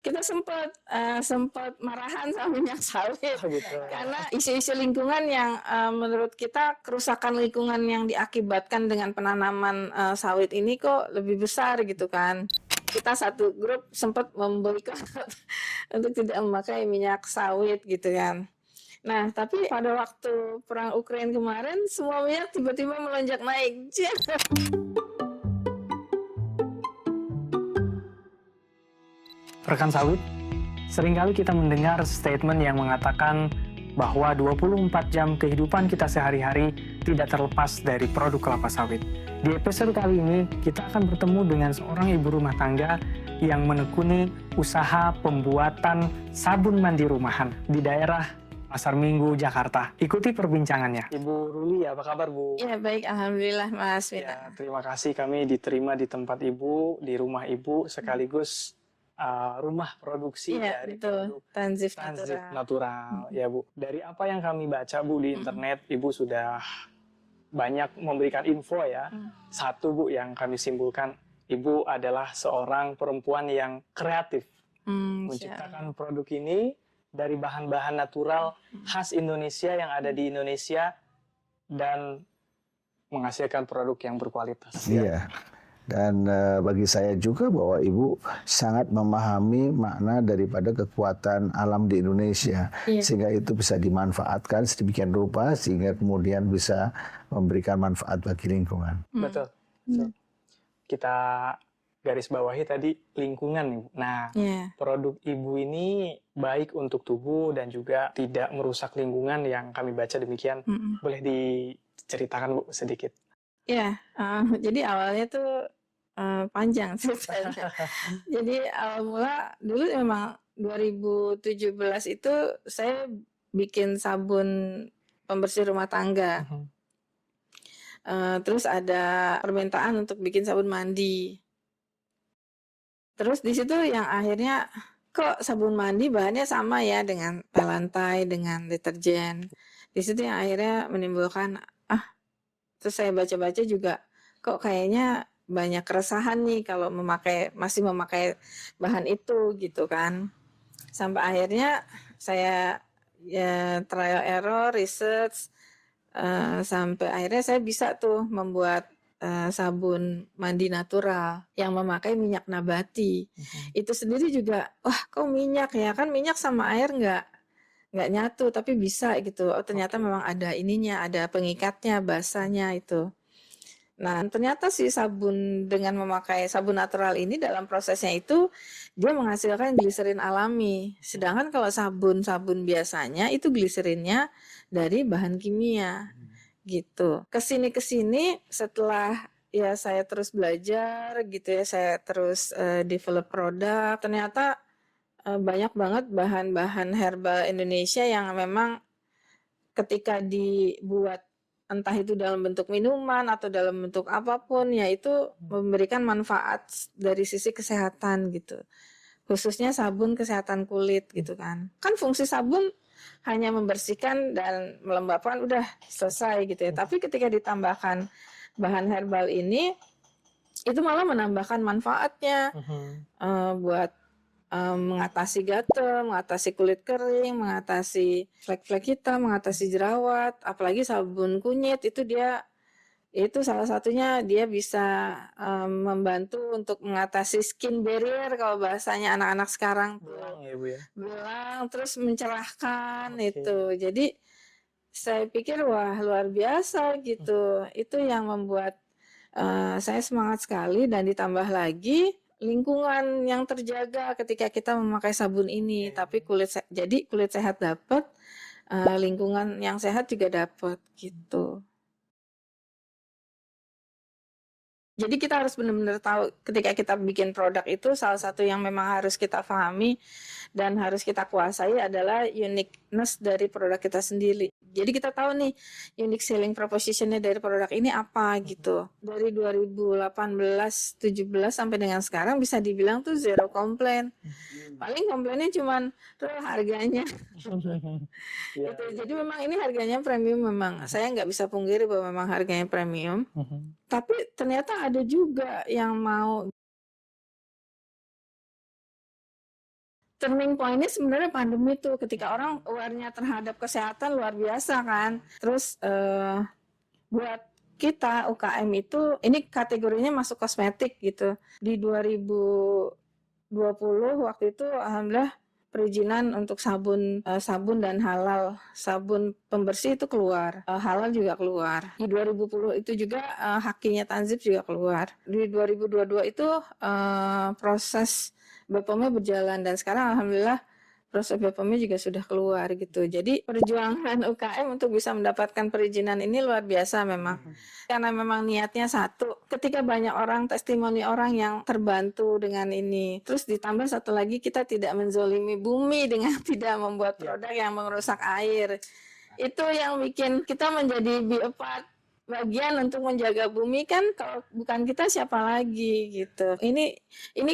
kita sempat marahan sama minyak sawit Oh gitu. karena isu-isu lingkungan yang menurut kita kerusakan lingkungan yang diakibatkan dengan penanaman sawit ini kok lebih besar gitu kan. Kita satu grup sempat memboikot untuk tidak memakai minyak sawit gitu kan. Nah, tapi pada waktu perang Ukraina kemarin semua minyak tiba-tiba melonjak naik. Rekan sawit, seringkali kita mendengar statement yang mengatakan bahwa 24 jam kehidupan kita sehari-hari tidak terlepas dari produk kelapa sawit. Di episode kali ini, kita akan bertemu dengan seorang ibu rumah tangga yang menekuni usaha pembuatan sabun mandi rumahan di daerah Pasar Minggu, Jakarta. Ikuti perbincangannya. Ibu Ruli, apa kabar, Bu? Ya, baik. Alhamdulillah, Mas Wina. Ya, terima kasih kami diterima di tempat Ibu, di rumah Ibu, sekaligus rumah produksi Iya, dari betul. produk Tanzif Tanzif Natural. Natural. Ya, Bu. Dari apa yang kami baca, Bu, di internet, Ibu sudah banyak memberikan info ya. Satu, Bu, yang kami simpulkan, Ibu adalah seorang perempuan yang kreatif. Menciptakan produk ini dari bahan-bahan natural khas Indonesia yang ada di Indonesia dan menghasilkan produk yang berkualitas. Iya. Dan bagi saya juga bahwa Ibu sangat memahami makna daripada kekuatan alam di Indonesia. Iya. Sehingga itu bisa dimanfaatkan sedemikian rupa sehingga kemudian bisa memberikan manfaat bagi lingkungan. Betul. Kita garis bawahi tadi lingkungan nih. Nah, produk Ibu ini baik untuk tubuh dan juga tidak merusak lingkungan yang kami baca demikian. Boleh diceritakan, Bu, sedikit? Ya, jadi awalnya tuh panjang ceritanya. Jadi awal mula dulu memang 2017 itu saya bikin sabun pembersih rumah tangga. Terus ada permintaan untuk bikin sabun mandi. Terus di situ yang akhirnya kok sabun mandi bahannya sama ya dengan pel lantai, dengan deterjen. Di situ yang akhirnya menimbulkan terus saya baca-baca juga kok kayaknya banyak keresahan nih kalau masih memakai bahan itu gitu kan. Sampai akhirnya saya ya trial error, research sampai akhirnya saya bisa tuh membuat sabun mandi natural yang memakai minyak nabati. Itu sendiri juga wah kok minyak ya, kan minyak sama air nggak nyatu tapi bisa gitu. Oh ternyata memang ada ininya, ada pengikatnya, basanya itu. Nah ternyata si sabun dengan memakai sabun natural ini dalam prosesnya itu dia menghasilkan gliserin alami. Sedangkan kalau sabun-sabun biasanya itu gliserinnya dari bahan kimia gitu. Kesini setelah ya saya terus belajar gitu ya, saya terus develop produk. Ternyata banyak banget bahan-bahan herbal Indonesia yang memang ketika dibuat entah itu dalam bentuk minuman atau dalam bentuk apapun ya itu memberikan manfaat dari sisi kesehatan gitu. Khususnya sabun kesehatan kulit gitu kan. Kan fungsi sabun hanya membersihkan dan melembabkan udah selesai gitu ya. Tapi ketika ditambahkan bahan herbal ini itu malah menambahkan manfaatnya buat mengatasi gatal, mengatasi kulit kering, mengatasi flek-flek hitam, mengatasi jerawat, apalagi sabun kunyit itu itu salah satunya dia bisa membantu untuk mengatasi skin barrier kalau bahasanya anak-anak sekarang tuh. Belang ya, Bu ya. Belang terus mencerahkan itu. Jadi saya pikir wah luar biasa gitu. Itu yang membuat saya semangat sekali dan ditambah lagi lingkungan yang terjaga ketika kita memakai sabun ini, tapi jadi kulit sehat dapat, lingkungan yang sehat juga dapat gitu. Jadi kita harus benar-benar tahu ketika kita bikin produk itu salah satu yang memang harus kita pahami dan harus kita kuasai adalah uniqueness dari produk kita sendiri. Jadi kita tahu nih unique selling proposition-nya dari produk ini apa gitu. Dari 2018-17 sampai dengan sekarang bisa dibilang tuh zero complaint. Paling komplainnya cuman harganya. Gitu. Jadi memang ini harganya premium memang. Saya nggak bisa pungkiri bahwa memang harganya premium. Tapi ternyata ada juga yang mau turning point-nya sebenarnya pandemi tuh, ketika orang aware-nya terhadap kesehatan luar biasa kan. Terus buat kita UKM itu, ini kategorinya masuk kosmetik gitu. Di 2020 waktu itu alhamdulillah perizinan untuk sabun dan halal, sabun pembersih itu keluar, halal juga keluar. Di 2010 itu juga hakinya Tanzib juga keluar. Di 2022 itu proses BPOM-nya berjalan, dan sekarang alhamdulillah proses BPOM-nya juga sudah keluar gitu. Jadi perjuangan UKM untuk bisa mendapatkan perizinan ini luar biasa memang. Karena memang niatnya satu, ketika banyak orang, testimoni orang yang terbantu dengan ini. Terus ditambah satu lagi, kita tidak menzolimi bumi dengan tidak membuat produk yang merusak air. Itu yang bikin kita menjadi be a part, bagian untuk menjaga bumi kan. Kalau bukan kita siapa lagi gitu. Ini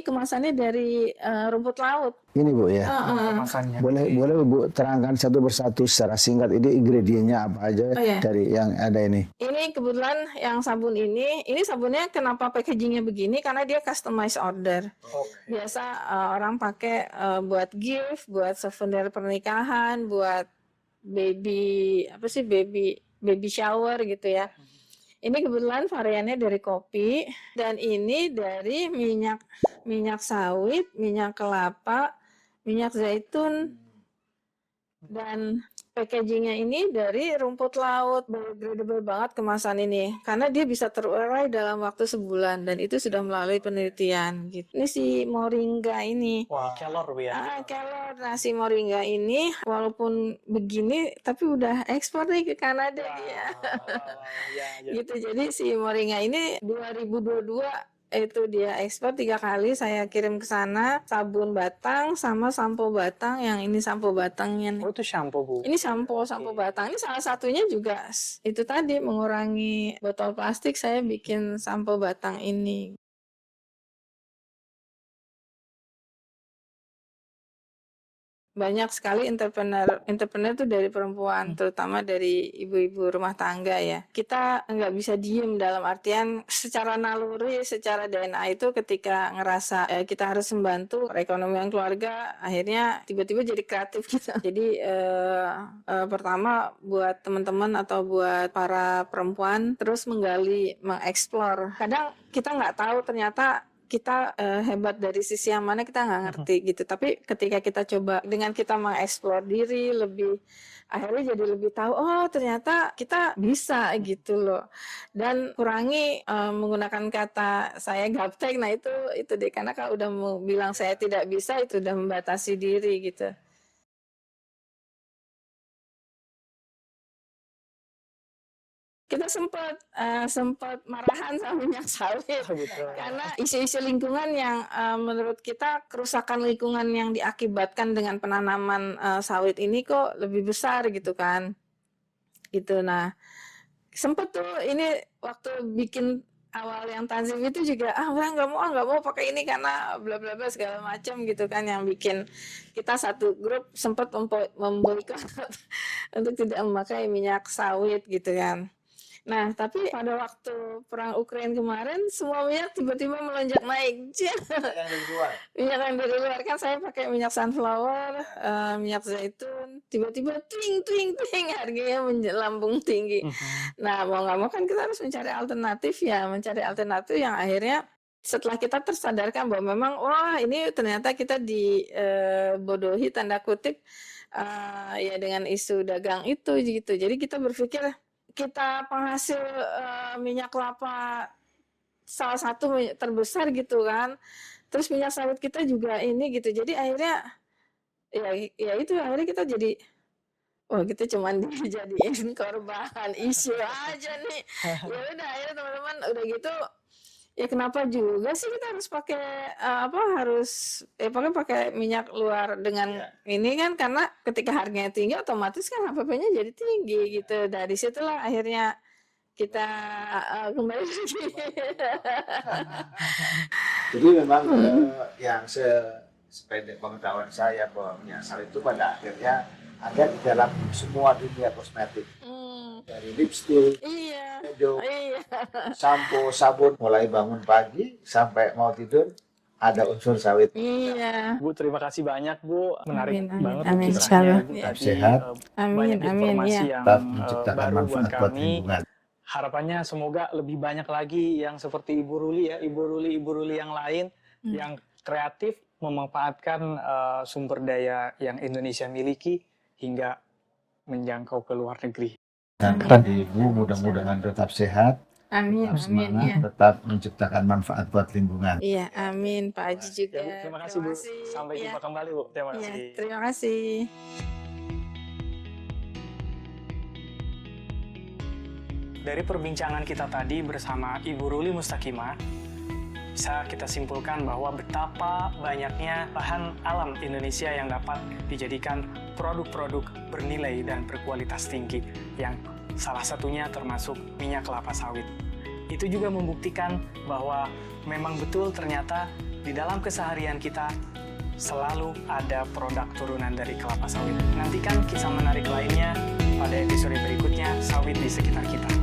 kemasannya dari rumput laut. Ini Bu ya. Kemasannya. Boleh Bu terangkan satu persatu secara singkat ini ingredientnya apa aja dari yang ada ini. Ini kebetulan yang sabun ini sabunnya kenapa packagingnya begini, karena dia customize order. Biasa orang pakai buat gift, buat souvenir pernikahan, buat baby shower gitu ya. Ini kebetulan variannya dari kopi, dan ini dari minyak sawit, minyak kelapa, minyak zaitun, dan packagingnya ini dari rumput laut. Biodegradable banget kemasan ini, karena dia bisa terurai dalam waktu sebulan, dan itu sudah melalui penelitian gitu. Ini si moringa ini. Wah, kelor Bu ya. Kelor. Nah, si moringa ini walaupun begini tapi udah ekspor nih ke Kanada dia. Gitu. Jadi si moringa ini 2022 itu dia ekspor 3 kali, saya kirim ke sana sabun batang sama sampo batang. Yang ini sampo batangnya nih. Oh, itu shampoo Bu. Ini sampo batang. Ini salah satunya juga itu tadi, mengurangi botol plastik. Saya bikin sampo batang ini. Banyak sekali entrepreneur itu dari perempuan, terutama dari ibu-ibu rumah tangga ya. Kita nggak bisa diem, dalam artian secara naluri, secara DNA itu ketika ngerasa kita harus membantu perekonomian keluarga, akhirnya tiba-tiba jadi kreatif gitu. Jadi pertama buat teman-teman atau buat para perempuan terus menggali, mengeksplor. Kadang kita nggak tahu ternyata kita hebat dari sisi yang mana, kita nggak ngerti gitu. Tapi ketika kita coba, dengan kita mengeksplor diri lebih, akhirnya jadi lebih tahu, oh ternyata kita bisa gitu loh. Dan kurangi menggunakan kata saya gaptek. Nah itu deh, karena kalau udah mau bilang saya tidak bisa, itu udah membatasi diri gitu. Kita sempat marahan sama minyak sawit, karena isu-isu lingkungan yang menurut kita, kerusakan lingkungan yang diakibatkan dengan penanaman sawit ini kok lebih besar gitu kan. Gitu. Nah, sempat tuh ini waktu bikin awal yang Tanzim itu juga, nggak mau pakai ini karena bla bla bla segala macam gitu kan, yang bikin kita satu grup sempat memboikot untuk tidak memakai minyak sawit gitu kan. Nah, tapi pada waktu perang Ukraina kemarin, semua minyak tiba-tiba melonjak naik. Minyak yang dari luar kan, saya pakai minyak sunflower, minyak zaitun, tiba-tiba twing harganya melambung tinggi. Nah, mau nggak mau kan kita harus mencari alternatif yang akhirnya setelah kita tersadarkan bahwa memang wah ini ternyata kita dibodohi tanda kutip ya dengan isu dagang itu gitu. Jadi kita berpikir, kita penghasil minyak kelapa salah satu terbesar gitu kan, terus minyak sawit kita juga ini gitu. Jadi akhirnya ya itu, akhirnya kita jadi, kita cuman dijadiin korban isu aja nih. Ya udah, akhirnya teman-teman udah gitu, ya kenapa juga sih kita harus pakai minyak luar dengan ini kan, karena ketika harganya tinggi otomatis kan HPP-nya jadi tinggi gitu. Dari situlah akhirnya kita kembali lagi. Jadi memang yang sependek pengetahuan saya bahwa minyak sawit itu pada akhirnya ada di dalam semua dunia kosmetik. Dari lipstick, shampoo, sabun, mulai bangun pagi sampai mau tidur ada unsur sawit. Iya. Bu, terima kasih banyak Bu. Menarik Amin, amin, banget Bu amin, kisahnya. insyaallah. Bu, Iya. tadi, Sehat. Amin, banyak amin, informasi iya. yang Tetap menciptakan baru buat manfaat buat kami. lingkungan. Harapannya semoga lebih banyak lagi yang seperti Ibu Ruli ya, Ibu Ruli yang lain yang kreatif memanfaatkan sumber daya yang Indonesia miliki hingga menjangkau ke luar negeri. Dan Ibu mudah-mudahan tetap sehat, Amin, tetap amin, semangat, iya. tetap menciptakan manfaat buat lingkungan. Iya, amin Pak Haji juga. Ya, Bu, terima kasih Bu. Sampai Iya. jumpa kembali Bu. Terima Iya, kasih. terima kasih. Dari perbincangan kita tadi bersama Ibu Ruli Mustakimah, bisa kita simpulkan bahwa betapa banyaknya bahan alam Indonesia yang dapat dijadikan produk-produk bernilai dan berkualitas tinggi, yang salah satunya termasuk minyak kelapa sawit. Itu juga membuktikan bahwa memang betul ternyata di dalam keseharian kita selalu ada produk turunan dari kelapa sawit. Nantikan kisah menarik lainnya pada episode berikutnya, Sawit di Sekitar Kita.